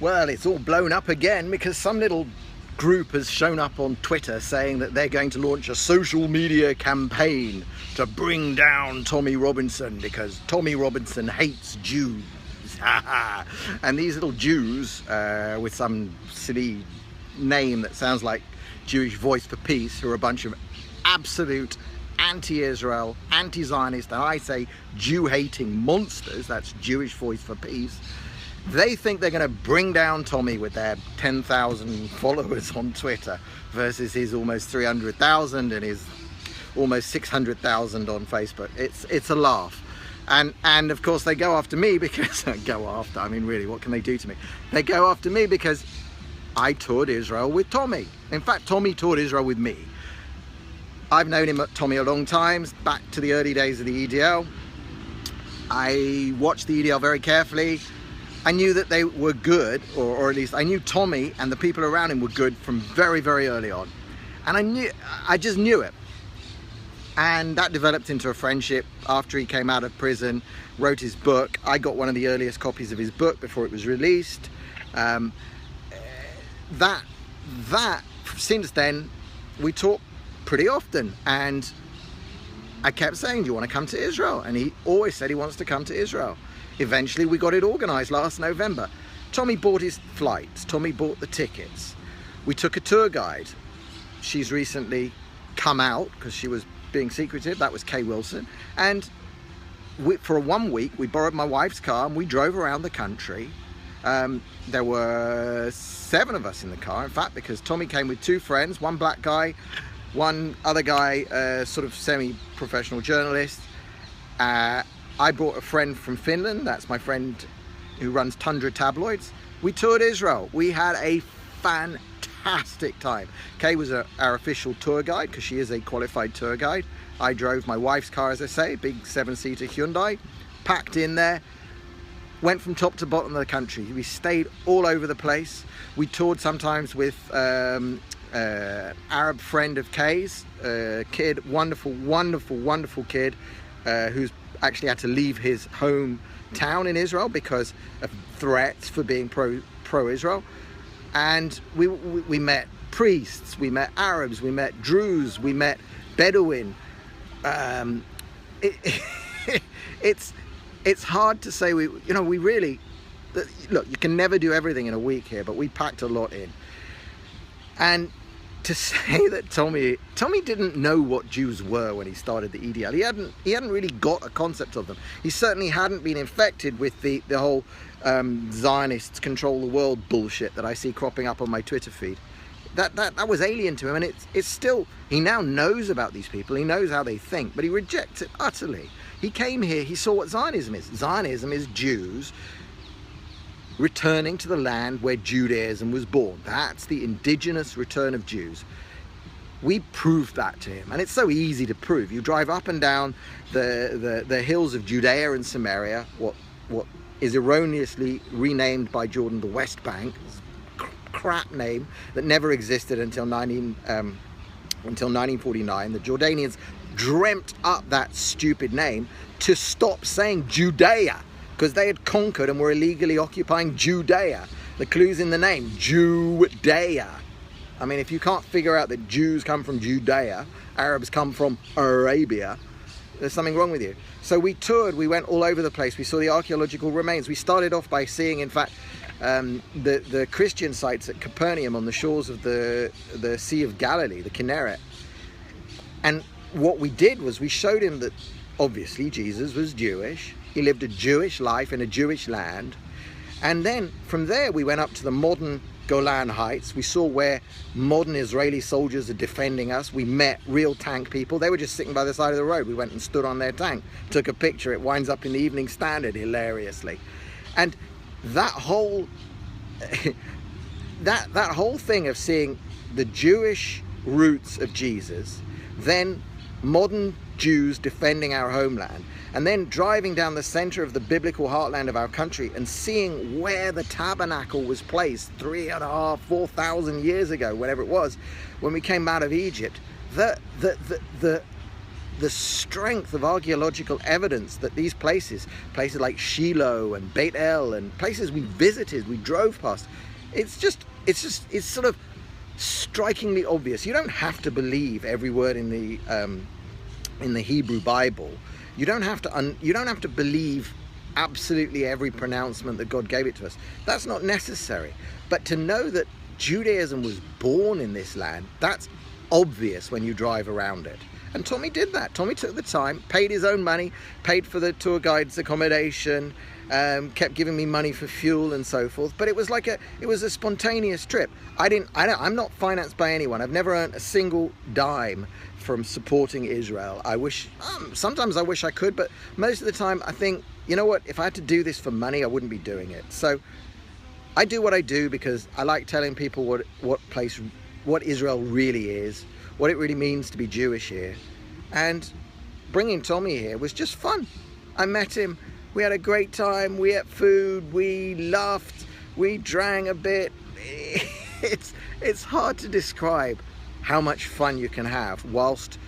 Well, it's all blown up again because some little group has shown up on Twitter saying that they're going to launch a social media campaign to bring down Tommy Robinson because Tommy Robinson hates Jews. And these little Jews with some silly name that sounds like Jewish Voice for Peace, who are a bunch of absolute anti-Israel, anti-Zionist, and I say Jew-hating monsters. That's Jewish Voice for Peace. They think they're going to bring down Tommy with their 10,000 followers on Twitter versus his almost 300,000 and his almost 600,000 on Facebook. It's a laugh. And of course they go after me because I mean, really, what can they do to me? They go after me because I toured Israel with Tommy. In fact, Tommy toured Israel with me. I've known Tommy a long time, back to the early days of the EDL. I watched the EDL very carefully. I knew that they were good, or at least I knew Tommy and the people around him were good from very, very early on. And I just knew it. And that developed into a friendship after he came out of prison, wrote his book. I got one of the earliest copies of his book before it was released. Since then, we talk pretty often. And I kept saying, do you want to come to Israel? And he always said he wants to come to Israel. Eventually we got it organized last November. Tommy bought his flights. Tommy bought the tickets. We took a tour guide. She's recently come out because she was being secretive. That was Kay Wilson. And for 1 week, we borrowed my wife's car and we drove around the country. There were 7 of us in the car, in fact, because Tommy came with 2 friends, one black guy, one other guy, sort of semi-professional journalist. I brought a friend from Finland. That's my friend who runs Tundra Tabloids. We toured Israel. We had a fantastic time. Kay was our official tour guide because she is a qualified tour guide. I drove my wife's car, as I say, big 7-seater Hyundai, packed in there, went from top to bottom of the country. We stayed all over the place. We toured sometimes with Arab friend of Kay's, kid, wonderful, wonderful, wonderful kid, who's actually had to leave his hometown in Israel because of threats for being pro-Israel. And we met priests, we met Arabs, we met Druze, we met Bedouin. It's hard to say. We really, look, you can never do everything in a week here, but we packed a lot in. And to say that Tommy didn't know what Jews were when he started the EDL. He hadn't really got a concept of them. He certainly hadn't been infected with the whole Zionists control the world bullshit that I see cropping up on my Twitter feed. That was alien to him, and it's still, he now knows about these people, he knows how they think, but he rejects it utterly. He came here, he saw what Zionism is. Zionism is Jews returning to the land where Judaism was born. That's the indigenous return of Jews. We proved that to him, and it's so easy to prove. You drive up and down the hills of Judea and Samaria, what is erroneously renamed by Jordan the West Bank, crap name that never existed until 1949. The Jordanians dreamt up that stupid name to stop saying Judea, because they had conquered and were illegally occupying Judea. The clue's in the name, Judea. I mean, if you can't figure out that Jews come from Judea, Arabs come from Arabia, there's something wrong with you. So we toured, we went all over the place, we saw the archaeological remains. We started off by seeing, in fact, the Christian sites at Capernaum on the shores of the Sea of Galilee, the Kinneret. And what we did was we showed him that obviously Jesus was Jewish. He lived a Jewish life in a Jewish land. And then from there we went up to the modern Golan Heights. We saw where modern Israeli soldiers are defending us. We met real tank people. They were just sitting by the side of the road. We went and stood on their tank, took a picture. It winds up in the Evening Standard hilariously. And that whole that whole thing of seeing the Jewish roots of Jesus, then modern Jews defending our homeland, and then driving down the center of the biblical heartland of our country and seeing where the tabernacle was placed 3,500, 4,000 years ago, whatever it was, when we came out of Egypt. The the strength of archaeological evidence that these places like Shiloh and Beit El and places we visited, we drove past, it's sort of strikingly obvious. You don't have to believe every word in the Hebrew Bible. You don't have to believe absolutely every pronouncement that God gave it to us. That's not necessary. But to know that Judaism was born in this land, that's obvious when you drive around it. And Tommy did that. Tommy took the time, paid his own money, paid for the tour guide's accommodation, kept giving me money for fuel and so forth. But it was a spontaneous trip. I'm not financed by anyone. I've never earned a single dime from supporting Israel. Sometimes I wish I could, but most of the time I think, you know what, if I had to do this for money, I wouldn't be doing it. So I do what I do because I like telling people what Israel really is, what it really means to be Jewish here. And bringing Tommy here was just fun. I met him, we had a great time, we ate food, we laughed, we drank a bit. It's hard to describe how much fun you can have whilst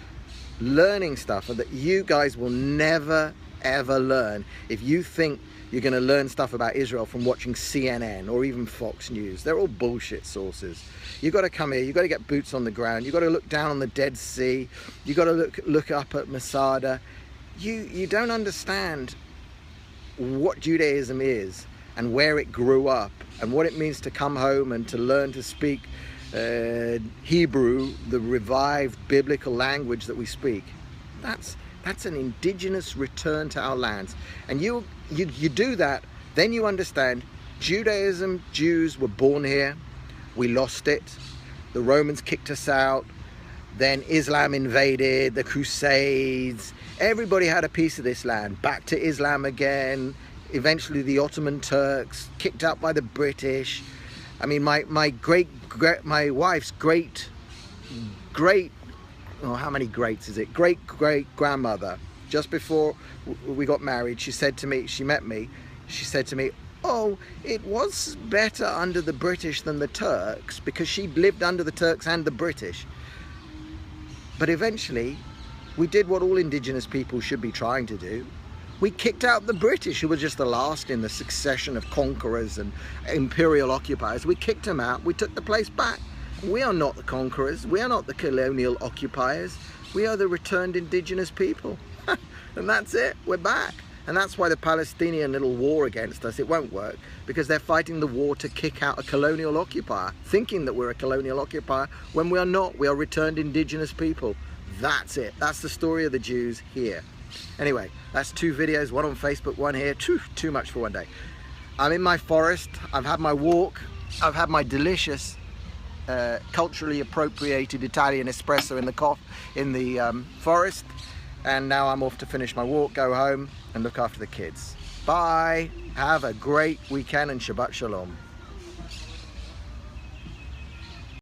learning stuff that you guys will never ever learn if you think you're going to learn stuff about Israel from watching CNN or even Fox News. They're all bullshit sources. You've got to come here, you've got to get boots on the ground, you've got to look down on the Dead Sea, you've got to look up at Masada. You don't understand what Judaism is and where it grew up and what it means to come home and to learn to speak Hebrew, the revived biblical language that we speak. That's an indigenous return to our lands. And you do that, then you understand Judaism, Jews were born here, we lost it, the Romans kicked us out, then Islam invaded, the Crusades, everybody had a piece of this land, back to Islam again, eventually the Ottoman Turks, kicked out by the British. I mean, my wife's great, oh, how many greats is it? Great grandmother, just before we got married, she said to me, she met me, she said to me, oh, it was better under the British than the Turks, because she lived under the Turks and the British. But eventually, we did what all indigenous people should be trying to do. We kicked out the British, who were just the last in the succession of conquerors and imperial occupiers. We kicked them out, we took the place back. We are not the conquerors, we are not the colonial occupiers, we are the returned indigenous people. And that's it, we're back. And that's why the Palestinian little war against us, it won't work, because they're fighting the war to kick out a colonial occupier, thinking that we're a colonial occupier when we are not. We are returned indigenous people. That's it. That's the story of the Jews here. Anyway, that's 2 videos, one on Facebook, one here. Too much for one day. I'm in my forest, I've had my walk, I've had my delicious culturally appropriated Italian espresso in the forest, and now I'm off to finish my walk, go home and look after the kids. Bye, have a great weekend and Shabbat Shalom.